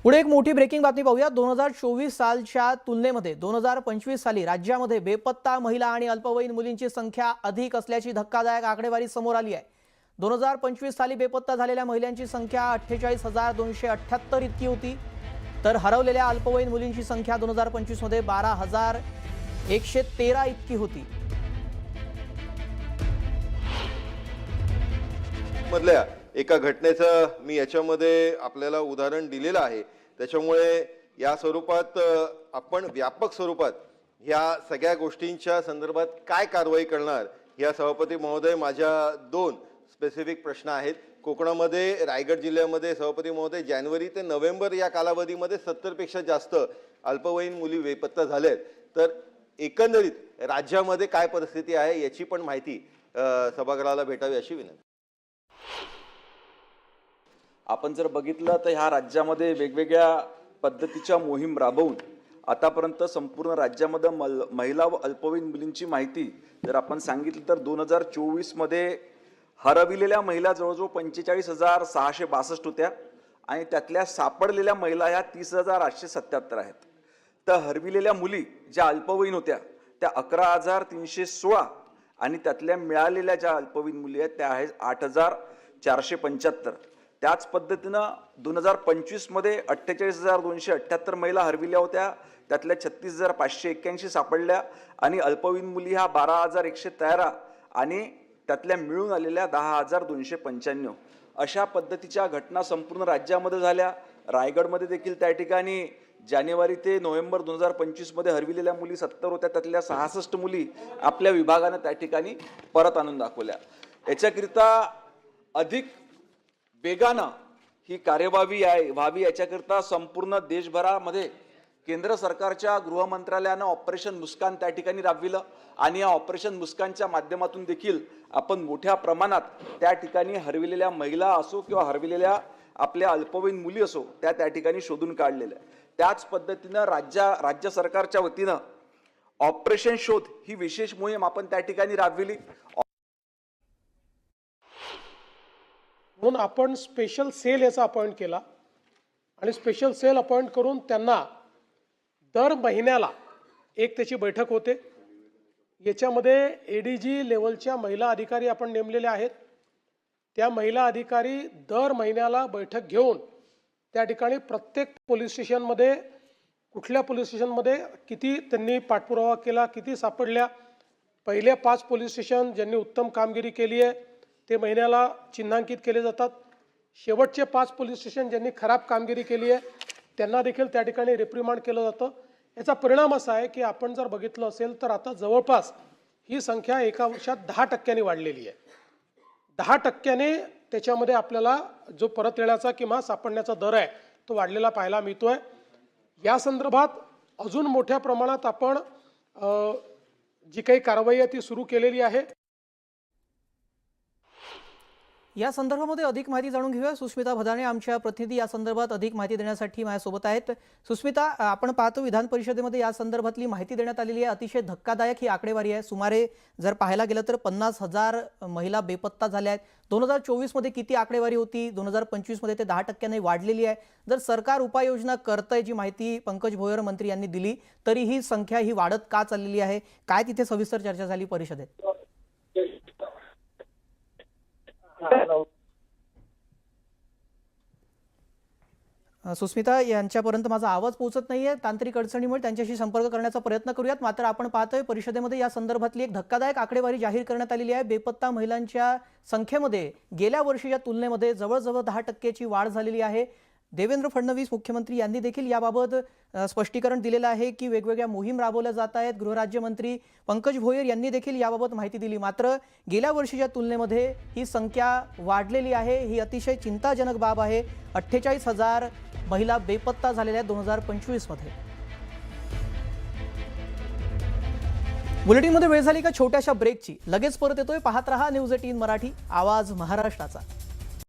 पुढे एक मोठी ब्रेकिंग बातमी पाहूया। 2024 सालच्या तुलनेमध्ये 2025 साली राज्यामध्ये बेपत्ता महिला आणि अल्पवयीन मुलींची संख्या अधिक असल्याची धक्कादायक आकडेवारी समोर आली आहे। 2025 साली बेपत्ता झालेल्या महिलांची संख्या 48,278 इतकी होती, तर हरवलेल्या अल्पवयीन मुलींची संख्या 2025 मध्ये 12,113 इतकी होती। मधल्या एका घटनेचं मी याच्यामध्ये आपल्याला उदाहरण दिलेलं आहे। त्याच्यामुळे या स्वरूपात आपण व्यापक स्वरूपात ह्या सगळ्या गोष्टींच्या संदर्भात काय कारवाई करणार या सभापती महोदय माझ्या दोन स्पेसिफिक प्रश्न आहेत। कोकणामध्ये रायगड जिल्ह्यामध्ये सभापती महोदय जानेवारी ते नोव्हेंबर या कालावधीमध्ये 70 पेक्षा जास्त अल्पवयीन मुली बेपत्ता झाल्यात, तर एकंदरीत राज्यामध्ये काय परिस्थिती आहे याची पण माहिती सभागृहाला भेटावी अशी विनंती। आपण जर बघितलं तर ह्या राज्यामध्ये वेगवेगळ्या पद्धतीच्या मोहीम राबवून आतापर्यंत संपूर्ण राज्यामध्ये महिला व अल्पवयीन मुलींची माहिती जर आपण सांगितलं तर 2024 मध्ये हरविलेल्या महिला जवळजवळ 45,662 होत्या आणि त्यातल्या सापडलेल्या महिला ह्या 30,877 आहेत। तर हरविलेल्या मुली ज्या अल्पवयीन होत्या त्या 11,316 आणि त्यातल्या मिळालेल्या ज्या अल्पवयीन मुली आहेत त्या आहेत 8,475। त्याच पद्धतीनं 2025 मध्ये 48,278 महिला हरविल्या होत्या, त्यातल्या 36,581 सापडल्या आणि अल्पवयीन मुली ह्या 12,113 आणि त्यातल्या मिळून आलेल्या 10,295 अशा पद्धतीच्या घटना संपूर्ण राज्यामध्ये झाल्या। रायगडमध्ये देखील त्या ठिकाणी जानेवारी ते नोव्हेंबर 2025 मध्ये हरविलेल्या मुली 70 होत्या, त्यातल्या 66 मुली आपल्या विभागाने त्या ठिकाणी परत आणून दाखवल्या। याच्याकरिता अधिक वेगानं ही कार्यवाही व्हावी याच्याकरता संपूर्ण देशभरामध्ये केंद्र सरकारच्या गृह मंत्रालयानं ऑपरेशन मुस्कान त्या ठिकाणी राबविलं आणि या ऑपरेशन मुस्कानच्या माध्यमातून देखील आपण मोठ्या प्रमाणात त्या ठिकाणी हरविलेल्या महिला असो किंवा हरविलेल्या आपल्या अल्पवयीन मुली असो त्या ठिकाणी शोधून काढलेल्या। त्याच पद्धतीनं राज्य सरकारच्या वतीनं ऑपरेशन शोध ही विशेष मोहीम आपण त्या ठिकाणी राबविली। म्हणून आपण स्पेशल सेल याचा अपॉइंट केला आणि स्पेशल सेल अपॉइंट करून त्यांना दर महिन्याला एक त्याची बैठक होते। याच्यामध्ये एडीजी लेवलच्या महिला अधिकारी आपण नेमलेल्या आहेत। त्या महिला अधिकारी दर महिन्याला बैठक घेऊन त्या ठिकाणी प्रत्येक पोलीस स्टेशनमध्ये कुठल्या पोलीस स्टेशनमध्ये किती त्यांनी पाठपुरावा केला, किती सापडल्या, पहिल्या 5 पोलीस स्टेशन ज्यांनी उत्तम कामगिरी केली आहे ते महिन्याला चिन्हांकित केले जातात। शेवटचे 5 पोलीस स्टेशन ज्यांनी खराब कामगिरी केली आहे त्यांना देखील त्या ठिकाणी रिप्रिमांड केलं जातं। याचा परिणाम असा आहे की आपण जर बघितलं असेल तर आता जवळपास ही संख्या एका वर्षात 10% वाढलेली आहे। 10% त्याच्यामध्ये आपल्याला जो परत येण्याचा किंवा सापडण्याचा दर आहे तो वाढलेला पाहायला मिळतोय। या संदर्भात अजून मोठ्या प्रमाणात आपण जी काही कारवाई आहे ती सुरू केलेली आहे। या संदर्भामध्ये अधिक माहिती जाणून घेऊया। सुस्मिता भदाणे आमच्या प्रतिनिधी या संदर्भात अधिक माहिती देण्यासाठी माझ्यासोबत आहेत। सुस्मिता, आपण पाहतो विधान परिषदेमध्ये या संदर्भातली माहिती देण्यात आलेली आहे। अतिशय धक्कादायक ही आकडेवारी आहे। सुमारे जर पाहायला गेलं तर 50,000 महिला बेपत्ता झाल्या आहेत। 2024 मध्ये किती आकडेवारी होती, 2025 मध्ये ते 10% वाढलेली आहे। जर सरकार उपाययोजना करतंय जी माहिती पंकज भोयर मंत्री यांनी दिली तरी ही संख्या ही वाढत का चाललेली आहे, काय तिथे सविस्तर चर्चा झाली परिषदेत? सुस्मिता यांच्यापर्यंत माझा आवाज पोहोचत नाहीये, तांत्रिक अडचणीमुळे त्यांच्याशी संपर्क करण्याचा प्रयत्न करूयात। मात्र आपण पाहतोय परिषदेमध्ये या संदर्भातली एक धक्कादायक आकडेवारी जाहीर करण्यात आलेली आहे। बेपत्ता महिलांच्या संख्येमध्ये गेल्या वर्षीच्या तुलनेमध्ये जवळजवळ 10%ची वाढ झालेली आहे। देवेंद्र फडणवीस मुख्यमंत्री यांनी देखील याबाबत स्पष्टीकरण दिलेलं आहे की वेगवेगळ्या मोहीम राबवल्या जात आहेत। गृहराज्यमंत्री पंकज भोयर यांनी देखील याबाबत माहिती दिली। मात्र गेल्या वर्षीच्या तुलनेमध्ये ही संख्या वाढलेली आहे। ही अतिशय चिंताजनक बाब आहे। 48,000 महिला बेपत्ता झालेल्या 2025 मध्ये। बुलेटिनमध्ये वेळ झाली का छोट्याशा ब्रेकची। लगेच परत येतोय, पाहत रहा न्यूज 18 मराठी, आवाज महाराष्ट्राचा।